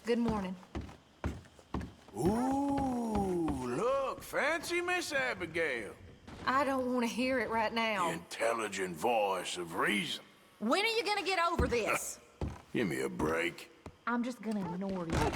Good morning. Ooh, look, fancy Miss Abigail. I don't want to hear it right The now. intelligent voice of reason. When are you gonna get over this? Give me a break. I'm just gonna ignore you.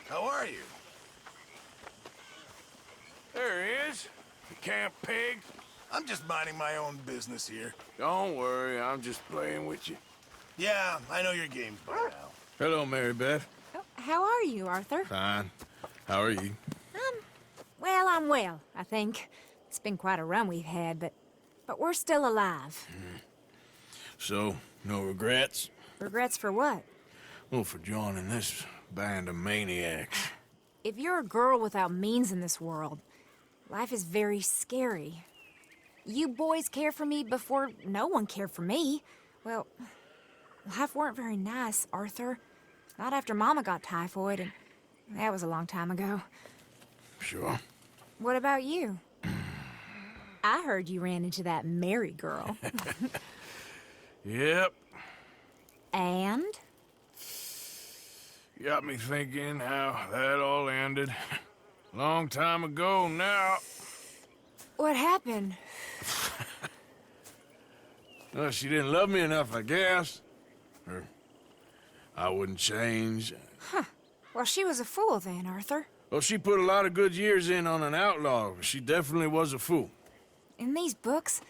How are you? There he is. The camp pig. I'm just minding my own business here. Don't worry, I'm just playing with you. Yeah, I know your games by now. Hello, Mary Beth. Oh, how are you, Arthur? Fine. How are you? Well, I'm well, I think. It's been quite a run we've had, but we're still alive. So, no regrets? Regrets for what? Well, for joining this band of maniacs. If you're a girl without means in this world, life is very scary. You boys cared for me before no one cared for me. Well, life weren't very nice, Arthur. Not after Mama got typhoid, and that was a long time ago. Sure. What about you? I heard you ran into that Mary girl. Yep. And? Got me thinking how that all ended. Long time ago now. What happened? Well, she didn't love me enough, I guess. Or I wouldn't change. Well, she was a fool then, Arthur. Well, she put a lot of good years in on an outlaw. She definitely was a fool. In these books,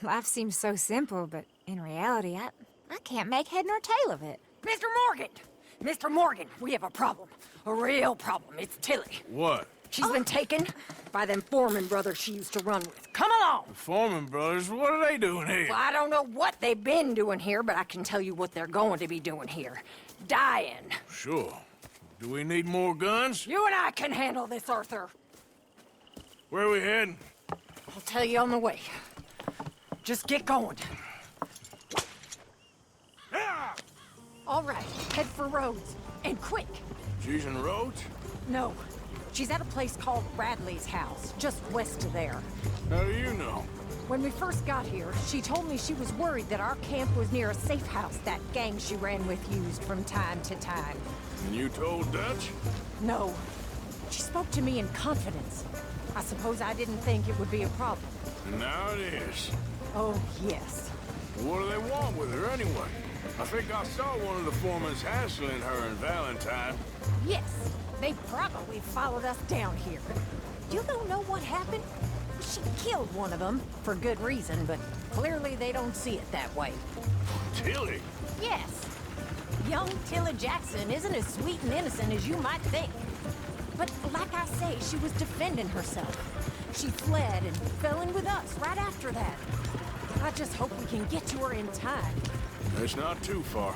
life seems so simple, but in reality, I can't make head nor tail of it. Mr. Morgan! Mr. Morgan, we have a problem. A real problem. It's Tilly. What? She's been taken by them Foreman brothers she used to run with. Come along! The Foreman brothers, what are they doing here? Well, I don't know what they've been doing here, but I can tell you what they're going to be doing here. Dying. Sure. Do we need more guns? You and I can handle this, Arthur. Where are we heading? I'll tell you on the way. Just get going. All right, head for Rhodes. And quick. She's in Rhodes? No, she's at a place called Bradley's house, just west of there. How do you know? When we first got here, she told me she was worried that our camp was near a safe house that gang she ran with used from time to time. And you told Dutch? No. She spoke to me in confidence. I suppose I didn't think it would be a problem. And now it is. Oh, yes. What do they want with her anyway? I think I saw one of the foremans hassling her and Valentine. Yes, they probably followed us down here. You don't know what happened? She killed one of them, for good reason, but clearly they don't see it that way. Tilly? Yes. Young Tilly Jackson isn't as sweet and innocent as you might think. But like I say, she was defending herself. She fled and fell in with us right after that. I just hope we can get to her in time. It's not too far.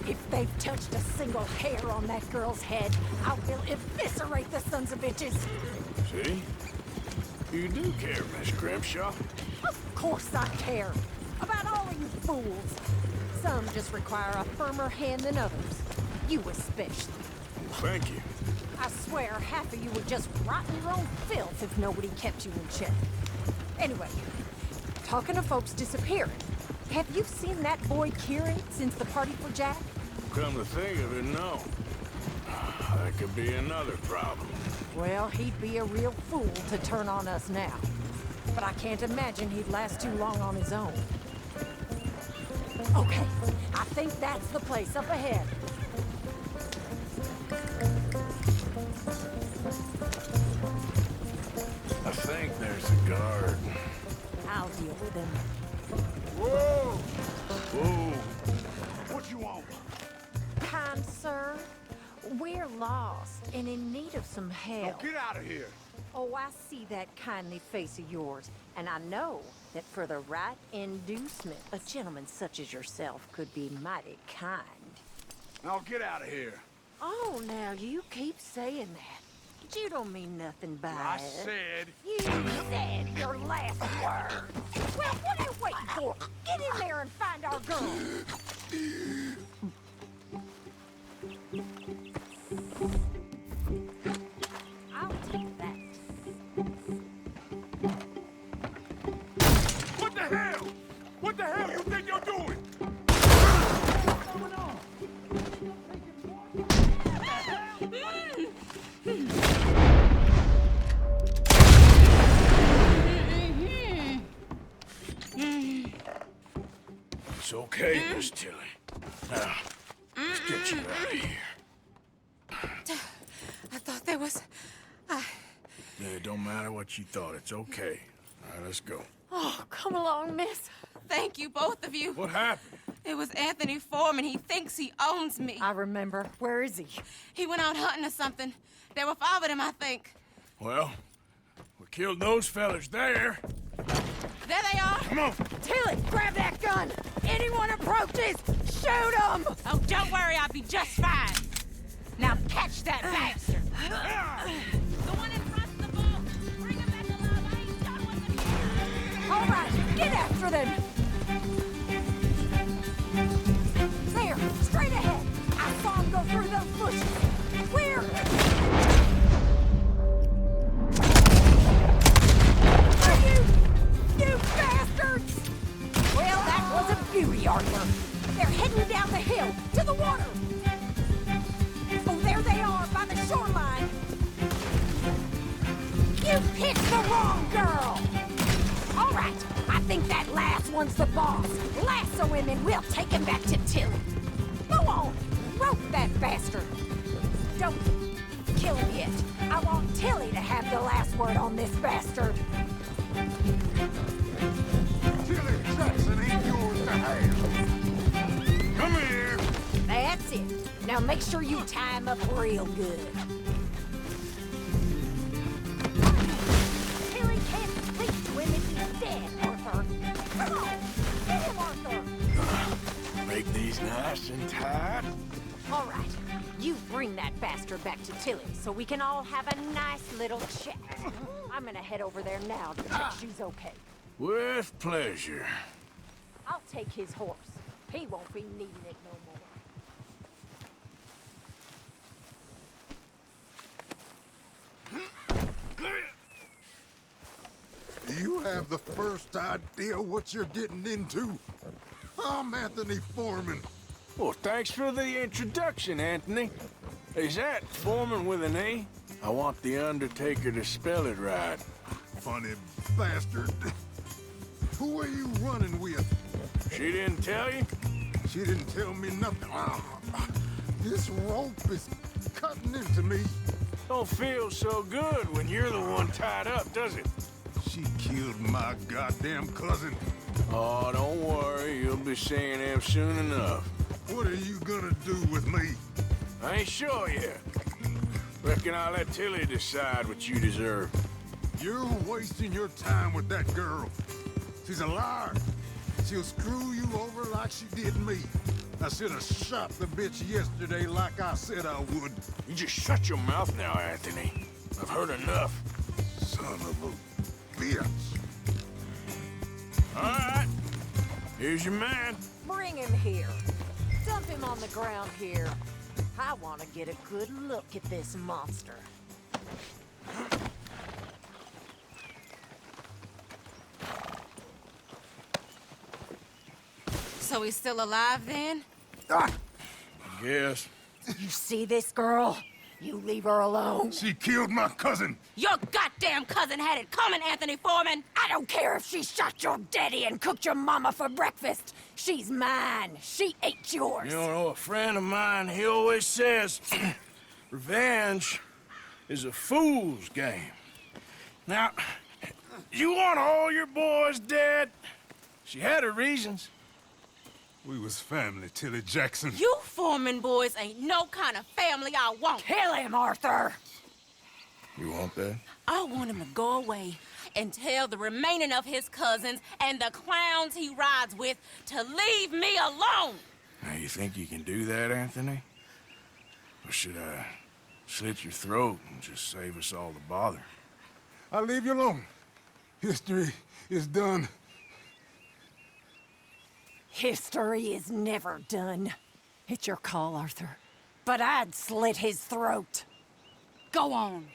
If they've touched a single hair on that girl's head, I will eviscerate the sons of bitches. See? You do care, Miss Grimshaw. Of course I care. About all of you fools. Some just require a firmer hand than others. You especially. Thank you. I swear half of you would just rot in your own filth if nobody kept you in check. Anyway, talking of folks disappearing, have you seen that boy Kieran since the party for Jack? Come to think of it, no. That could be another problem. Well, he'd be a real fool to turn on us now. But I can't imagine he'd last too long on his own. Okay, I think that's the place up ahead. I think there's a guard. I'll deal with him. Whoa! Whoa! What you want? Kind sir, we're lost and in need of some help. Get out of here. Oh, I see that kindly face of yours, and I know that for the right inducement, a gentleman such as yourself could be mighty kind. Now get out of here. Oh, now you keep saying that. You don't mean nothing by I it. said... You said your last word. Well, what are you waiting for? Get in there and find our girl. I'll take that. What the hell? What the hell you think you're doing? It's okay, Miss Tilly. Now, let's get you out of here. I thought there was... Yeah, it don't matter what you thought. It's okay. All right, let's go. Oh, come along, miss. Thank you, both of you. What happened? It was Anthony Foreman. He thinks he owns me. I remember. Where is he? He went out hunting or something. There were 5 of them, I think. Well, we killed those fellas there. There they are. Come on. Tilly, grab that gun! Anyone approaches, shoot them! Oh, don't worry, I'll be just fine. Now catch that bastard. The one in front of the boat. Bring him back alive. I ain't done with him yet. All right, get after them! There, straight ahead! I saw him go through those bushes! Where? Are you bastards! Well, that was a beauty, Arthur. They're heading down the hill, to the water! Oh, there they are, by the shoreline! You picked the wrong girl! All right, I think that last one's the boss. Lasso him and we'll take him back to Tilly. Go on, rope that bastard. Don't kill him yet. I want Tilly to have the last word on this bastard. Tilly Jackson ain't yours to have. Come here. That's it. Now make sure you tie him up real good. Tilly can't speak to him if he's dead, Arthur. Come on, get him, Arthur. Make these nice and tight. All right, you bring that bastard back to Tilly so we can all have a nice little chat. I'm gonna head over there now to check she's okay. With pleasure. I'll take his horse. He won't be needing it no more. You have the first idea what you're getting into? I'm Anthony Foreman. Well, thanks for the introduction, Anthony. Is that Foreman with an A? I want the Undertaker to spell it right. Funny bastard. Who are you running with? She didn't tell you? She didn't tell me nothing. This rope is cutting into me. Don't feel so good when you're the one tied up, does it? She killed my goddamn cousin. Oh, don't worry. You'll be seeing him soon enough. What are you gonna do with me? I ain't sure yet. Reckon I'll let Tilly decide what you deserve. You're wasting your time with that girl. She's a liar. She'll screw you over like she did me. I should have shot the bitch yesterday like I said I would. You just shut your mouth now, Anthony. I've heard enough. Son of a bitch. All right. Here's your man. Bring him here. Dump him on the ground here. I want to get a good look at this monster. So he's still alive then? Ah, I guess. You see this girl? You leave her alone. she killed my cousin. Your goddamn cousin had it coming, Anthony Foreman! I don't care if she shot your daddy and cooked your mama for breakfast. She's mine. She ate yours. You know, a friend of mine, he always says, revenge is a fool's game. Now, you want all your boys dead? She had her reasons. We was family, Tilly Jackson. You Foreman boys ain't no kind of family I want. Kill him, Arthur. You want that? I want him to go away and tell the remaining of his cousins and the clowns he rides with to leave me alone. Now, you think you can do that, Anthony? Or should I slit your throat and just save us all the bother. I'll leave you alone. History is done. History is never done. It's your call, Arthur. But I'd slit his throat. Go on.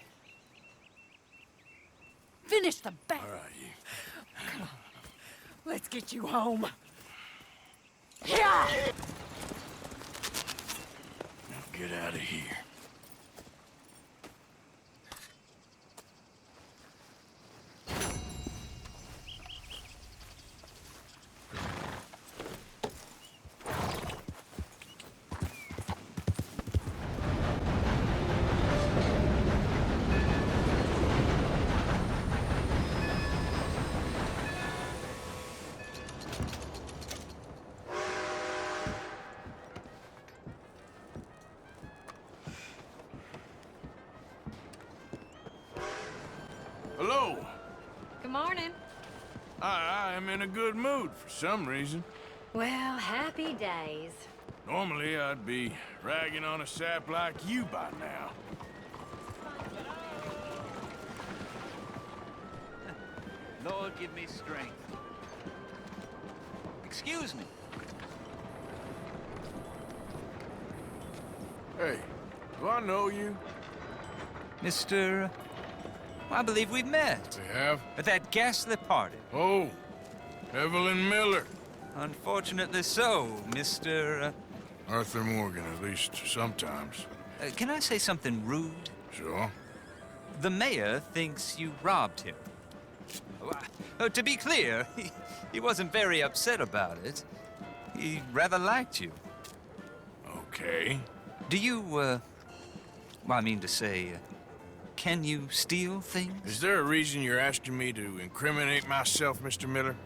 Finish the bat. All right, you. Let's get you home. Yeah! Now get out of here. Hello. Good morning. I am in a good mood for some reason. Well, happy days. Normally, I'd be ragging on a sap like you by now. Lord, give me strength. Excuse me. Hey, do I know you? Mr. I believe we've met. We have? At that ghastly party. Oh, Evelyn Miller. Unfortunately so, Mr. Arthur Morgan, at least sometimes. Can I say something rude? Sure. The mayor thinks you robbed him. To be clear, he wasn't very upset about it. He rather liked you. Okay. Do you, well, I mean to say, can you steal things? Is there a reason you're asking me to incriminate myself, Mr. Miller?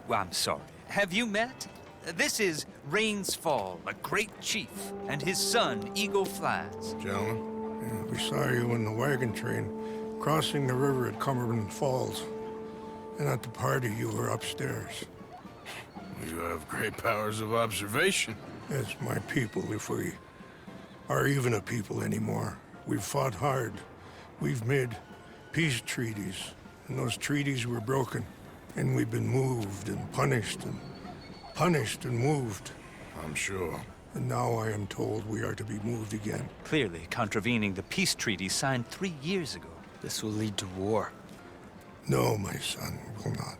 Well, I'm sorry. Have you met? This is Rains Fall, a great chief, and his son, Eagle Flies. Gentlemen? Yeah, we saw you in the wagon train crossing the river at Cumberland Falls. And at the party, you were upstairs. You have great powers of observation. As my people, if we are even a people anymore. We've fought hard. We've made peace treaties, and those treaties were broken. And we've been moved and punished and moved. I'm sure. And now I am told we are to be moved again. Clearly contravening the peace treaty signed 3 years ago. This will lead to war. No, my son, will not.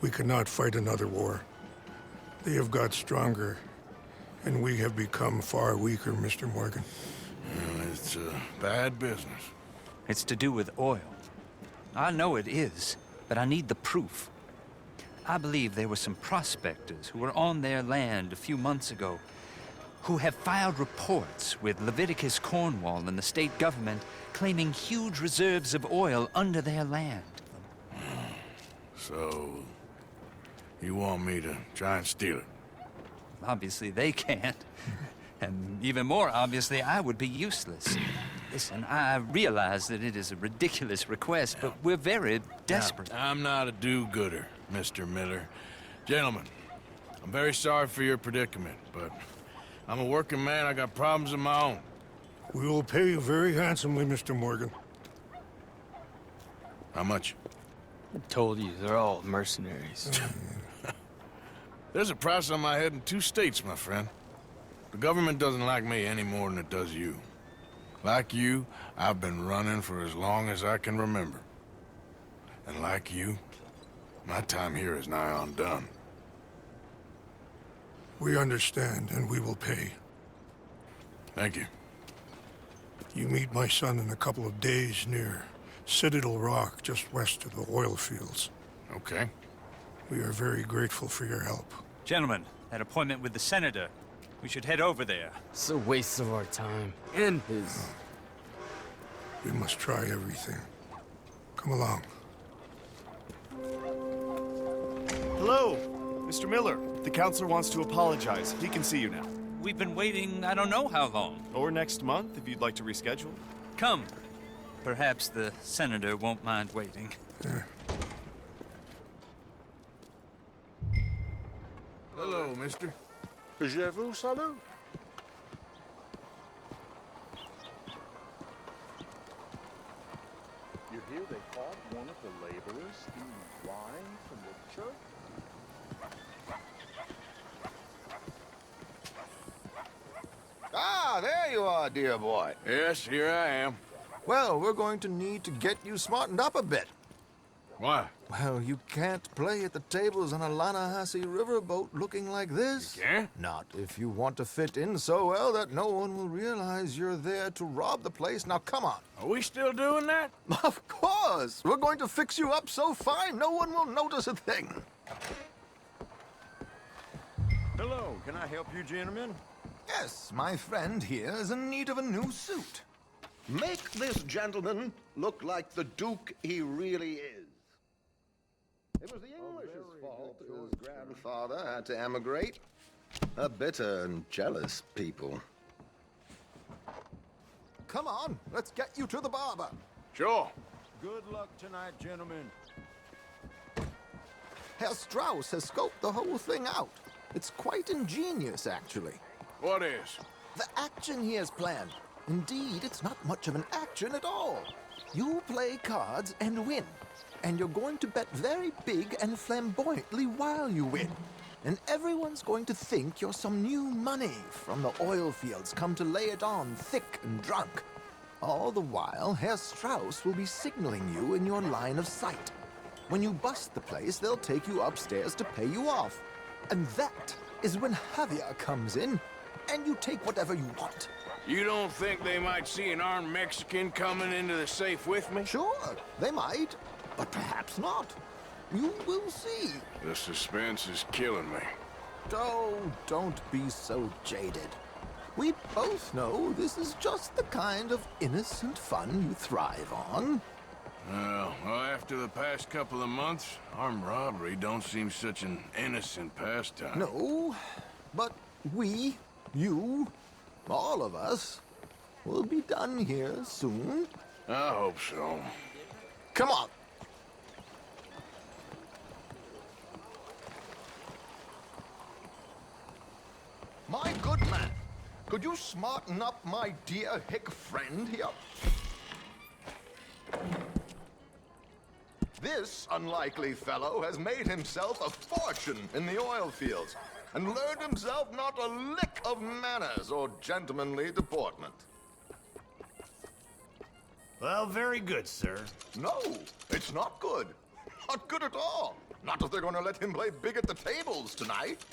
We cannot fight another war. They have got stronger, and we have become far weaker, Mr. Morgan. Well, it's bad business. It's to do with oil. I know it is, but I need the proof. I believe there were some prospectors who were on their land a few months ago who have filed reports with Leviticus Cornwall and the state government claiming huge reserves of oil under their land. So, you want me to try and steal it? Obviously they can't. And even more obviously, I would be useless. Listen, I realize that it is a ridiculous request, but we're very desperate. Now, I'm not a do-gooder, Mr. Miller. Gentlemen, I'm very sorry for your predicament, but I'm a working man. I got problems of my own. We will pay you very handsomely, Mr. Morgan. How much? I told you, they're all mercenaries. There's a price on my head in 2 states, my friend. The government doesn't like me any more than it does you. Like you, I've been running for as long as I can remember. And like you, my time here is nigh on done. We understand, and we will pay. Thank you. You meet my son in a couple of days near Citadel Rock, just west of the oil fields. Okay. We are very grateful for your help. Gentlemen, that appointment with the senator. We should head over there. It's a waste of our time. And his. We must try everything. Come along. Hello, Mr. Miller. The counselor wants to apologize. He can see you now. We've been waiting I don't know how long. Or next month, if you'd like to reschedule. Come. Perhaps the senator won't mind waiting. Hello, mister. Je vous salue. one of the laborers stealing wine from the church? Ah, there you are, dear boy. Yes, here I am. Well, we're going to need to get you smartened up a bit. Why? Well, you can't play at the tables on a Lannahechee riverboat looking like this. You can't? Not if you want to fit in so well that no one will realize you're there to rob the place. Now, come on. Are we still doing that? Of course. We're going to fix you up so fine no one will notice a thing. Hello, can I help you, gentlemen? Yes, my friend here is in need of a new suit. Make this gentleman look like the Duke he really is. It was the English's fault that his grandfather had to emigrate. A bitter and jealous people. Come on, let's get you to the barber. Sure. Good luck tonight, gentlemen. Herr Strauss has scoped the whole thing out. It's quite ingenious, actually. What is? The action he has planned. Indeed, it's not much of an action at all. You play cards and win. And you're going to bet very big and flamboyantly while you win. And everyone's going to think you're some new money from the oil fields come to lay it on thick and drunk. All the while, Herr Strauss will be signaling you in your line of sight. When you bust the place, they'll take you upstairs to pay you off. And that is when Javier comes in, and you take whatever you want. You don't think they might see an armed Mexican coming into the safe with me? Sure, they might, but perhaps not. You will see. The suspense is killing me. Oh, don't be so jaded. We both know this is just the kind of innocent fun you thrive on. Well, after the past couple of months, armed robbery don't seem such an innocent pastime. No, but we, you, all of us, will be done here soon. I hope so. Come on. My good man, could you smarten up my dear hick friend here? This unlikely fellow has made himself a fortune in the oil fields and learned himself not a lick of manners or gentlemanly deportment. Well, very good, sir. No, it's not good. Not good at all. Not if they're going to let him play big at the tables tonight.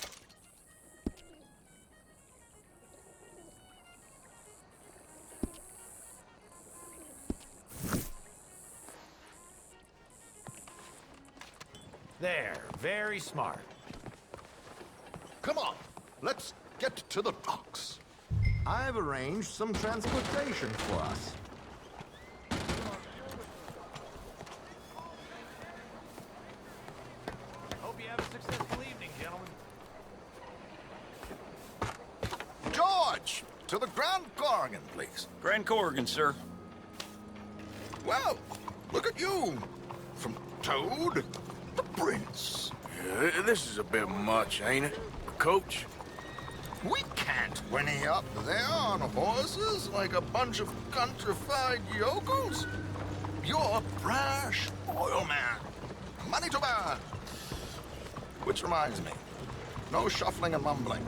There, very smart. Come on, let's get to the docks. I've arranged some transportation for us. Hope you have a successful evening, gentlemen. George, to the Grand Corrigan, please. Grand Corrigan, sir. Well, look at you. From Toad to Prince. Yeah, this is a bit much, ain't it? Coach? We can't whinny up there on horses like a bunch of countrified yokels. You're a brash oil man. Money to burn. Which reminds me, no shuffling and mumbling.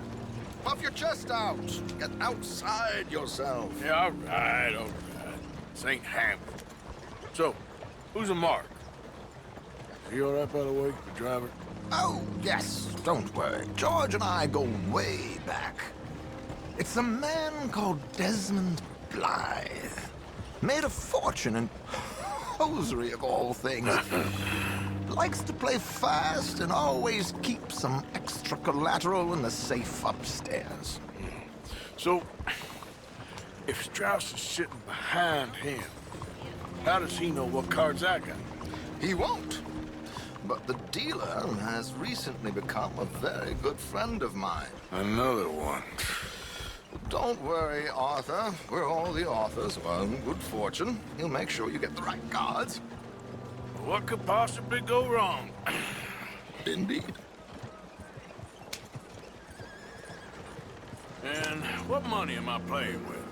Puff your chest out. Get outside yourself. Yeah, all right. This ain't Hamlet. So, who's a mark? Is he all right, by the way, the driver? Oh, yes, don't worry. George and I go way back. It's a man called Desmond Blythe. Made a fortune in hosiery of all things. Likes to play fast and always keep some extra collateral in the safe upstairs. So, if Strauss is sitting behind him, how does he know what cards I got? He won't. But the dealer has recently become a very good friend of mine. Another one. Don't worry, Arthur. We're all the authors of our own good fortune. He'll make sure you get the right cards. What could possibly go wrong? Indeed. And what money am I playing with?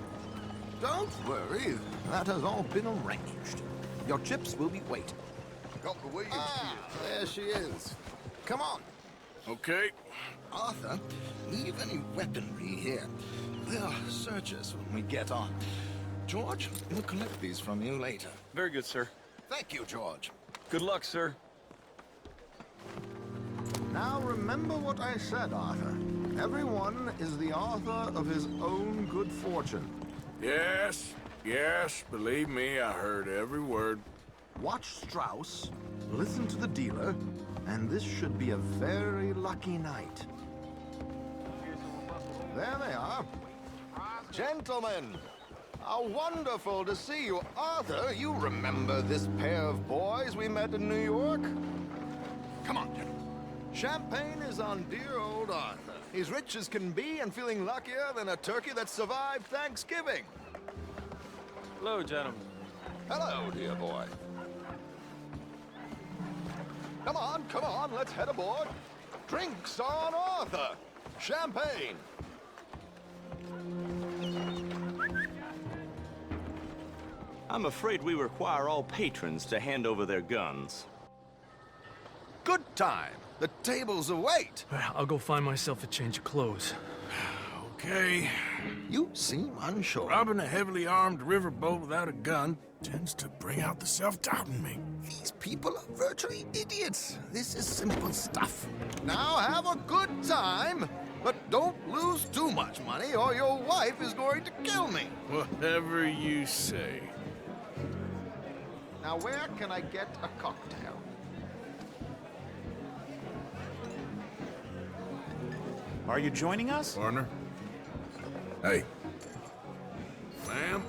Don't worry. That has all been arranged. Your chips will be waiting. Got the Williams there she is. Come on. Okay. Arthur, leave any weaponry here. They'll search us when we get on. George, we'll collect these from you later. Very good, sir. Thank you, George. Good luck, sir. Now remember what I said, Arthur. Everyone is the author of his own good fortune. Yes, yes, believe me, I heard every word. Watch Strauss, listen to the dealer, and this should be a very lucky night. There they are. Gentlemen, how wonderful to see you. Arthur, you remember this pair of boys we met in New York? Come on, gentlemen. Champagne is on dear old Arthur. He's rich as can be and feeling luckier than a turkey that survived Thanksgiving. Hello, gentlemen. Hello, dear boy. Come on, let's head aboard. Drinks on Arthur. Champagne. I'm afraid we require all patrons to hand over their guns. Good time. The tables await. I'll go find myself a change of clothes. Okay. You seem unsure. Robbing a heavily armed riverboat without a gun tends to bring out the self-doubt in me. These people are virtually idiots. This is simple stuff. Now have a good time, but don't lose too much money or your wife is going to kill me. Whatever you say. Now where can I get a cocktail? Are you joining us? Partner? Hey. Ma'am?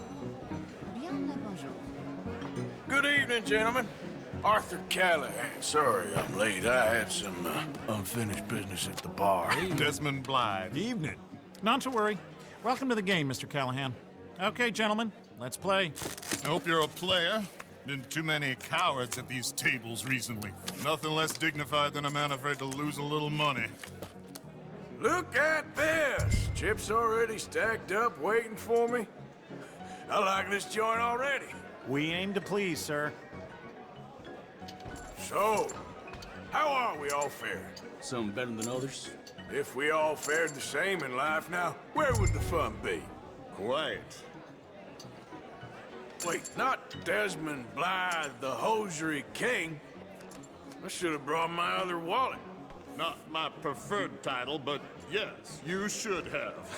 Good evening, gentlemen. Arthur Callahan. Sorry I'm late. I had some unfinished business at the bar. Desmond Blythe. Evening. Not to worry. Welcome to the game, Mr. Callahan. Okay, gentlemen, let's play. I hope you're a player. Been too many cowards at these tables recently. Nothing less dignified than a man afraid to lose a little money. Look at this! Chips already stacked up, waiting for me. I like this joint already. We aim to please, sir. So, how are we all faring? Some better than others. If we all fared the same in life now, where would the fun be? Quiet. Wait, not Desmond Blythe, the hosiery king. I should have brought my other wallet. Not my preferred title, but yes, you should have.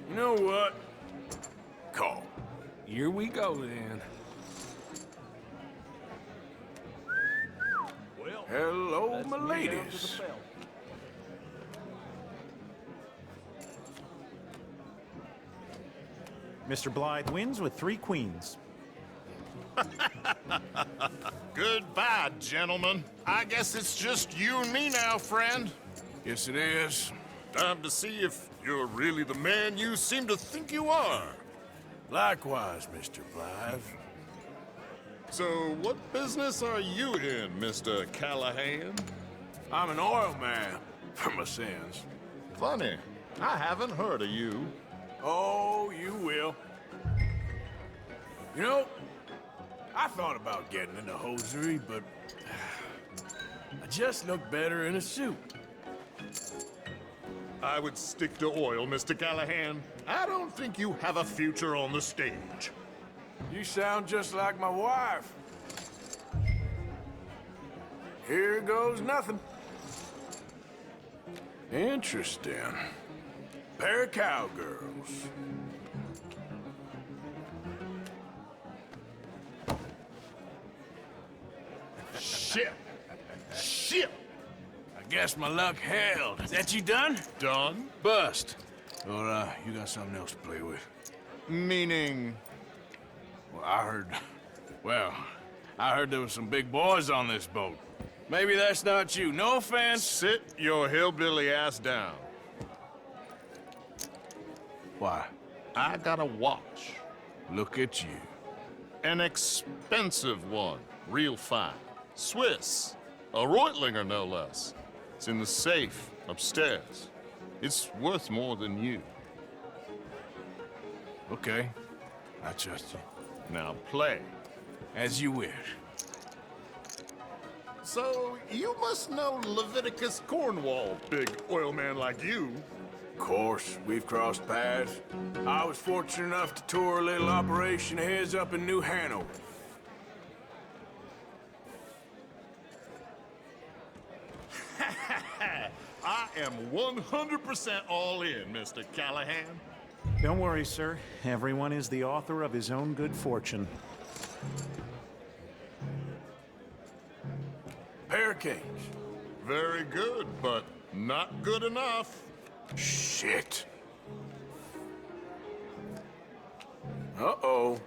You know what? Call. Here we go, then. Well, hello, my ladies. Mr. Blythe wins with 3 queens. Goodbye, gentlemen. I guess it's just you and me now, friend. Yes, it is. Time to see if you're really the man you seem to think you are. Likewise, Mr. Blythe. So, what business are you in, Mr. Callahan? I'm an oil man, for my sins. Funny. I haven't heard of you. Oh, you will. You know, I thought about getting into hosiery, but I just look better in a suit. I would stick to oil, Mr. Callahan. I don't think you have a future on the stage. You sound just like my wife. Here goes nothing. Interesting. Pair of cowgirls. Shit! Shit! I guess my luck held. Is that you done? Done? Bust. Or, you got something else to play with? Meaning? Well, I heard there was some big boys on this boat. Maybe that's not you. No offense. Sit your hillbilly ass down. Why? I got a watch. Look at you. An expensive one. Real fine. Swiss. A Reutlinger, no less. It's in the safe upstairs. It's worth more than you. Okay. I trust you. Now play. As you wish. So, you must know Leviticus Cornwall, big oil man like you. Of course, we've crossed paths. I was fortunate enough to tour a little operation of his up in New Hanover. I am 100% all in, Mr. Callahan. Don't worry, sir. Everyone is the author of his own good fortune. Pair of kings. Very good, but not good enough. Shit. Uh-oh.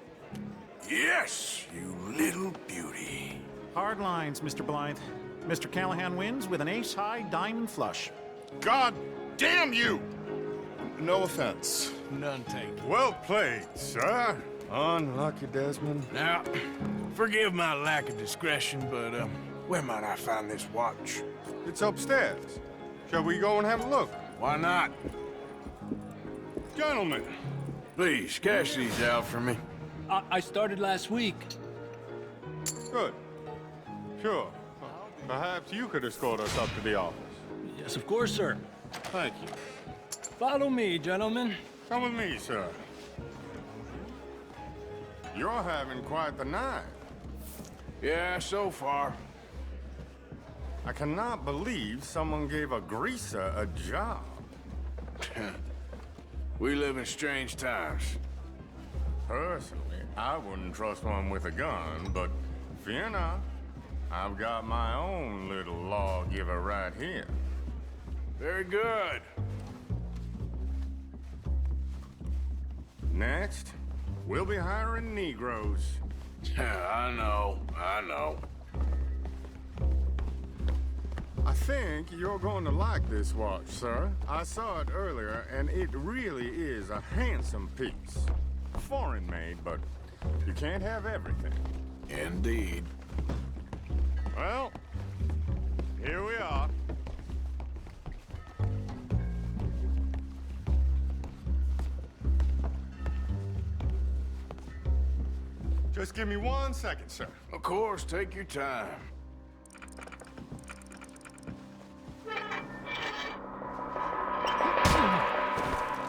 Yes, you little beauty. Hard lines, Mr. Blythe. Mr. Callahan wins with an ace-high diamond flush. God damn you! No offense. None taken. Well played, sir. Unlucky, Desmond. Now, forgive my lack of discretion, but, where might I find this watch? It's upstairs. Shall we go and have a look? Why not? Gentlemen. Please, cash these out for me. I started last week. Good. Sure. Perhaps you could escort us up to the office. Yes, of course, sir. Thank you. Follow me, gentlemen. Come with me, sir. You're having quite the night. Yeah, so far. I cannot believe someone gave a greaser a job. We live in strange times. Personally, I wouldn't trust one with a gun, but fear not. I've got my own little lawgiver right here. Very good. Next, we'll be hiring Negroes. I know. I think you're going to like this watch, sir. I saw it earlier, and it really is a handsome piece. Foreign made, but you can't have everything. Indeed. Well, here we are. Just give me 1 second, sir. Of course, take your time.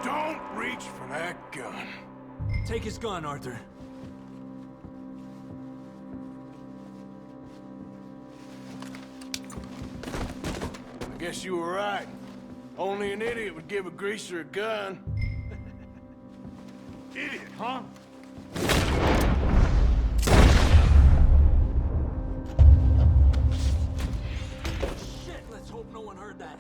Don't reach for that gun. Take his gun, Arthur. I guess you were right. Only an idiot would give a greaser a gun. Idiot, huh? Shit, let's hope no one heard that.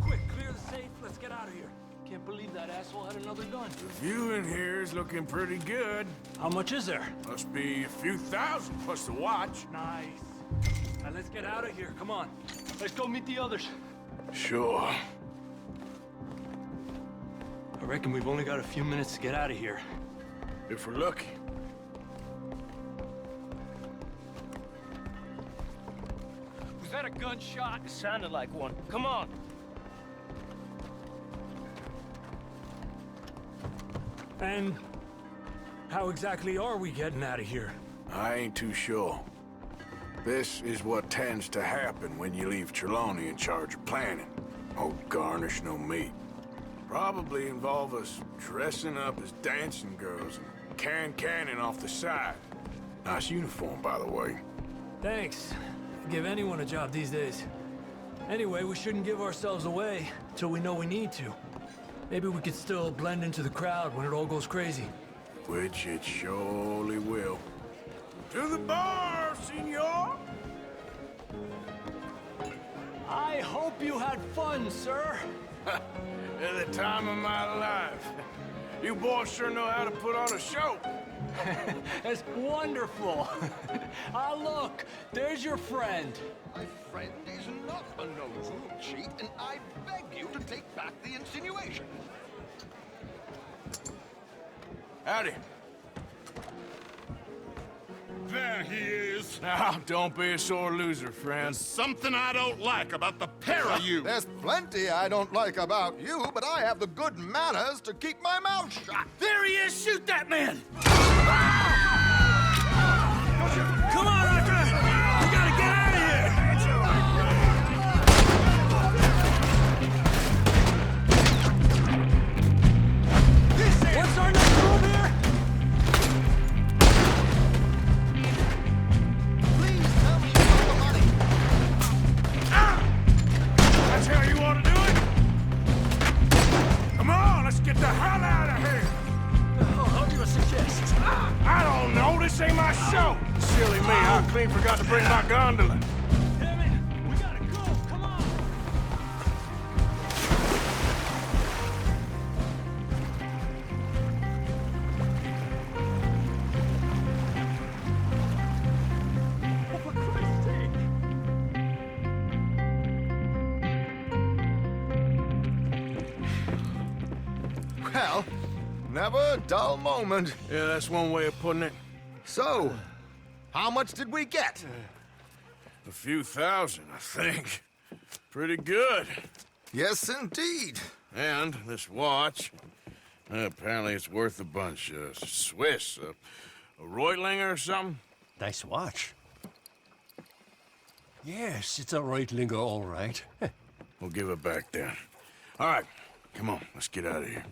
Quick, clear the safe. Let's get out of here. Can't believe that asshole had another gun. The view in here is looking pretty good. How much is there? Must be a few thousand plus the watch. Nice. Now let's get out of here. Come on. Let's go meet the others. Sure. I reckon we've only got a few minutes to get out of here. If we're lucky. Was that a gunshot? It sounded like one. Come on. And how exactly are we getting out of here? I ain't too sure. This is what tends to happen when you leave Trelawney in charge of planning. Oh, garnish no meat. Probably involve us dressing up as dancing girls and cannon off the side. Nice uniform, by the way. Thanks. Give anyone a job these days. Anyway, we shouldn't give ourselves away till we know we need to. Maybe we could still blend into the crowd when it all goes crazy. Which it surely will. To the bar, senor! I hope you had fun, sir. At the time of my life. You boys sure know how to put on a show. That's wonderful. Ah, look, there's your friend. My friend is not a no-zoom cheat, and I beg you to take back the insinuation. Howdy. there he is. Now, don't be a sore loser, friend. There's something I don't like about the pair of you. There's plenty I don't like about you, but I have the good manners to keep my mouth shut. There he is! Shoot that man! Come on, Arthur! We gotta get out of here! What's our next move here? Please tell me you want the money. That's how you want to do it? Come on, let's get the hell out of here! How do you suggest? I don't know, this ain't my show! Silly me, I clean forgot to bring my gondola. Damn it! We gotta go! Come on! Oh, for Christ's sake! Well, never a dull moment. Yeah, that's one way of putting it. So, how much did we get? A few thousand, I think. Pretty good. Yes, indeed. And this watch, apparently it's worth a bunch. Swiss, a Reutlinger or something? Nice watch. Yes, it's a Reutlinger, all right. We'll give it back then. All right, come on, let's get out of here.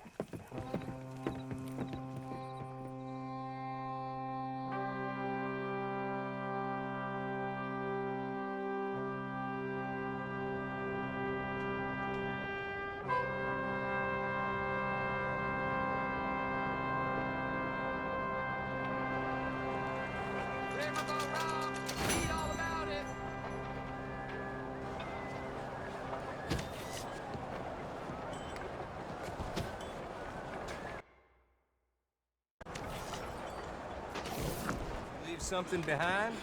Leave something behind?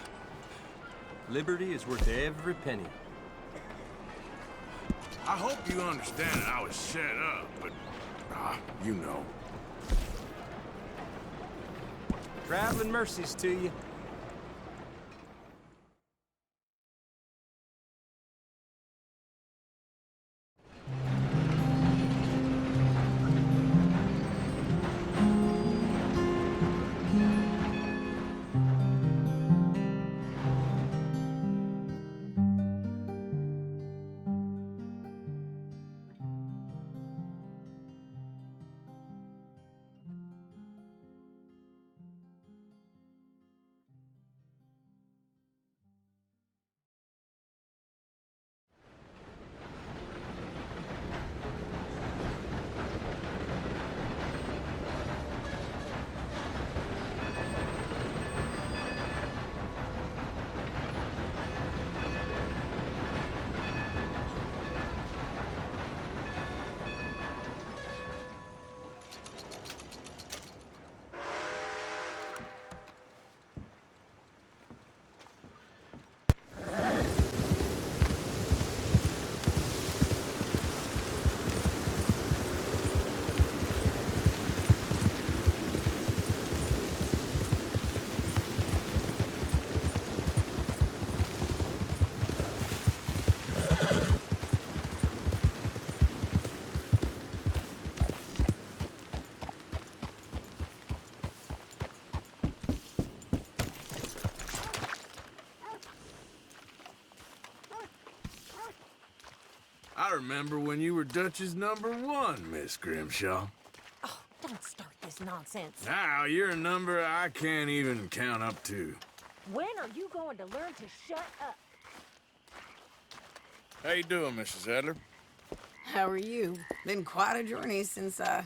Liberty is worth every penny. I hope you understand that I was set up, but, you know. Traveling mercies to you. I remember when you were Dutch's #1, Miss Grimshaw. Oh, don't start this nonsense. Now you're a number I can't even count up to. When are you going to learn to shut up? How you doing, Mrs. Adler? How are you? Been quite a journey since I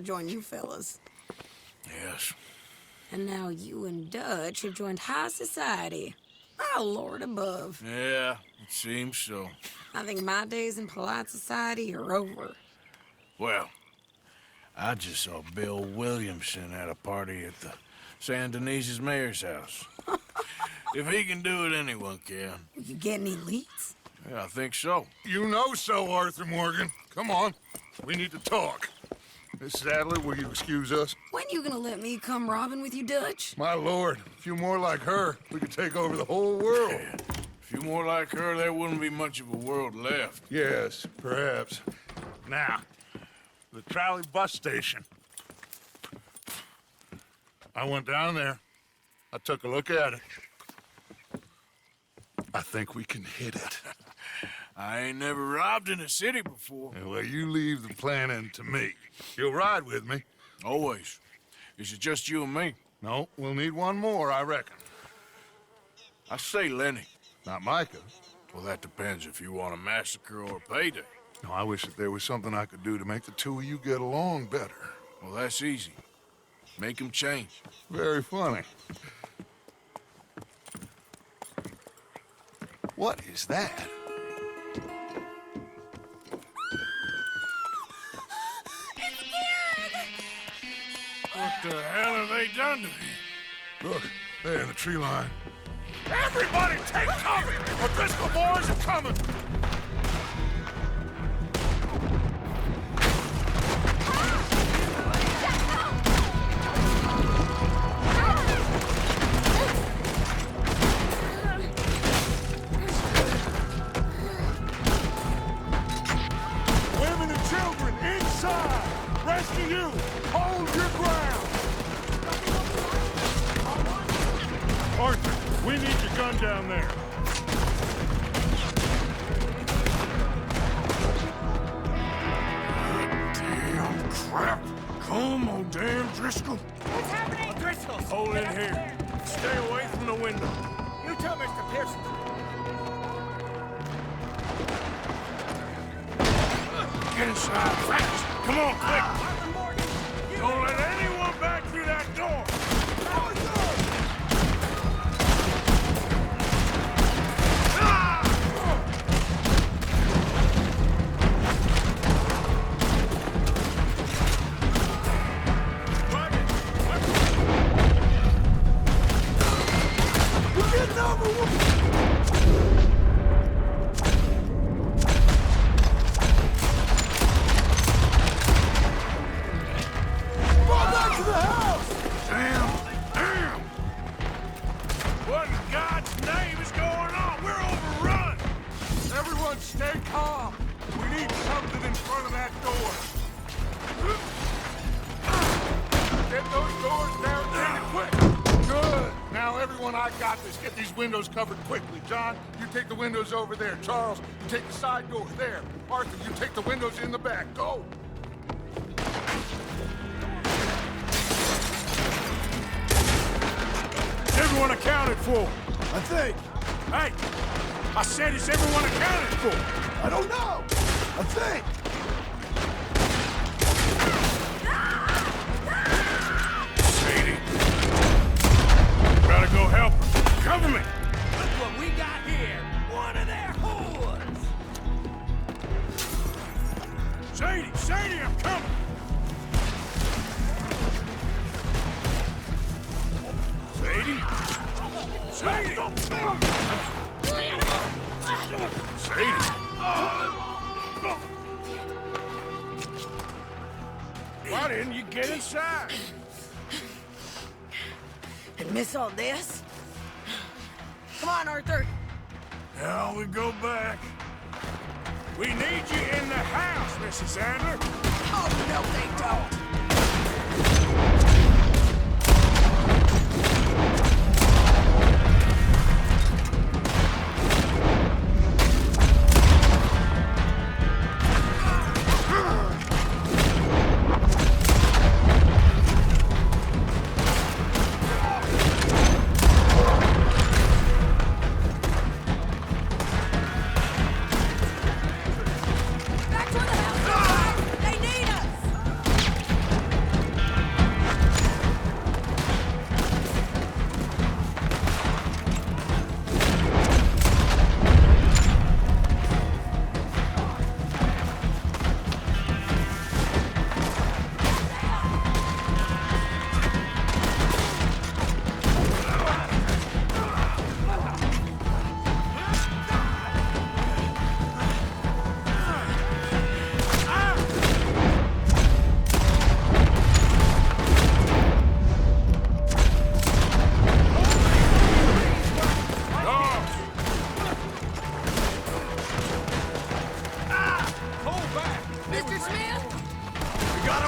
joined you fellas. Yes. And now you and Dutch have joined high society. Oh, Lord above. Yeah, it seems so. I think my days in polite society are over. Well, I just saw Bill Williamson at a party at the San Denise's mayor's house. If he can do it, anyone can. You get any leads? Yeah, I think so. You know so, Arthur Morgan. Come on. We need to talk. Miss Sadler, will you excuse us? When you gonna let me come robbing with you, Dutch? My lord, a few more like her, we could take over the whole world. A few more like her, there wouldn't be much of a world left. Yes, perhaps. Now, the trolley bus station. I went down there. I took a look at it. I think we can hit it. I ain't never robbed in a city before. Well, you leave the planning to me. You'll ride with me. Always. Is it just you and me? No, we'll need one more, I reckon. I say Lenny. Not Micah. Well, that depends if you want a massacre or a payday. No, I wish that there was something I could do to make the two of you get along better. Well, that's easy. Make him change. Very funny. What is that? What the hell have they done to me? Look, there in the tree line. Everybody take cover! The Driscoll boys are coming! Women and children, inside! Rest of you, hold your ground! Arthur, we need your gun down there. Damn crap! Come on, damn Driscoll! What's happening? Driscoll! Hold in here. Stay away from the window. You tell Mr. Pearson. Get inside fast! Come on, quick! Don't let anyone back through that door! What in God's name is going on? We're overrun! Everyone stay calm. We need something in front of that door. Get those doors barricaded quick. Good. Now, everyone, I got this. Get these windows covered quickly. John, you take the windows over there. Charles, you take the side doors there. Arthur, you take the windows in the back. Go. Everyone accounted for, I think. Hey, I said is everyone accounted for? I don't know. I think. Sadie. Gotta go help her. Cover me. Look what we got here. One of their whores. Sadie, I'm coming. Sadie? Sadie! Sadie! Why didn't you get inside? And miss all this? Come on, Arthur. Now we go back. We need you in the house, Mrs. Adler. Oh, no, they don't.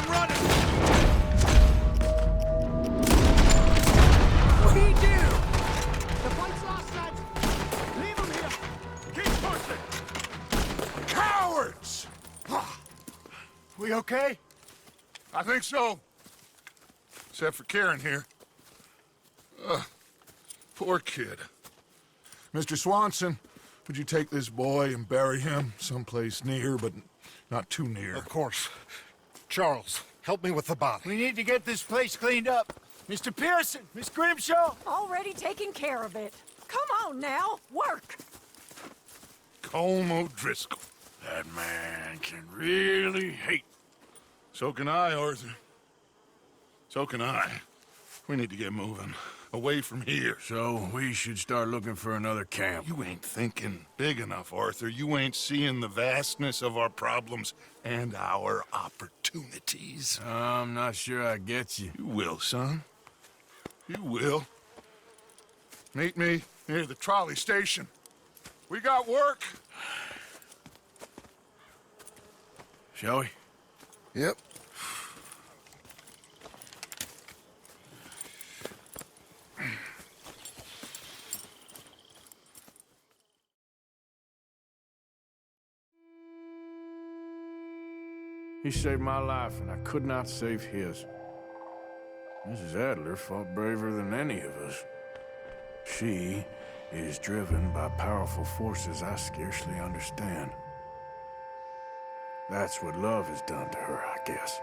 I'm running! What do you do? The fight's lost, lads! Leave him here! Keep pushing! Cowards! We okay? I think so. Except for Karen here. Poor kid. Mr. Swanson, would you take this boy and bury him someplace near, but not too near? Of course. Charles, help me with the body. We need to get this place cleaned up. Mr. Pearson, Miss Grimshaw. Already taking care of it. Come on now, work. Colm O'Driscoll. That man can really hate. So can I, Arthur. So can I. We need to get moving. Away from here. So we should start looking for another camp. You ain't thinking big enough, Arthur. You ain't seeing the vastness of our problems and our opportunities. I'm not sure I get you. You will, son. You will. Meet me near the trolley station. We got work. Shall we? Yep. He saved my life, and I could not save his. Mrs. Adler fought braver than any of us. She is driven by powerful forces I scarcely understand. That's what love has done to her, I guess.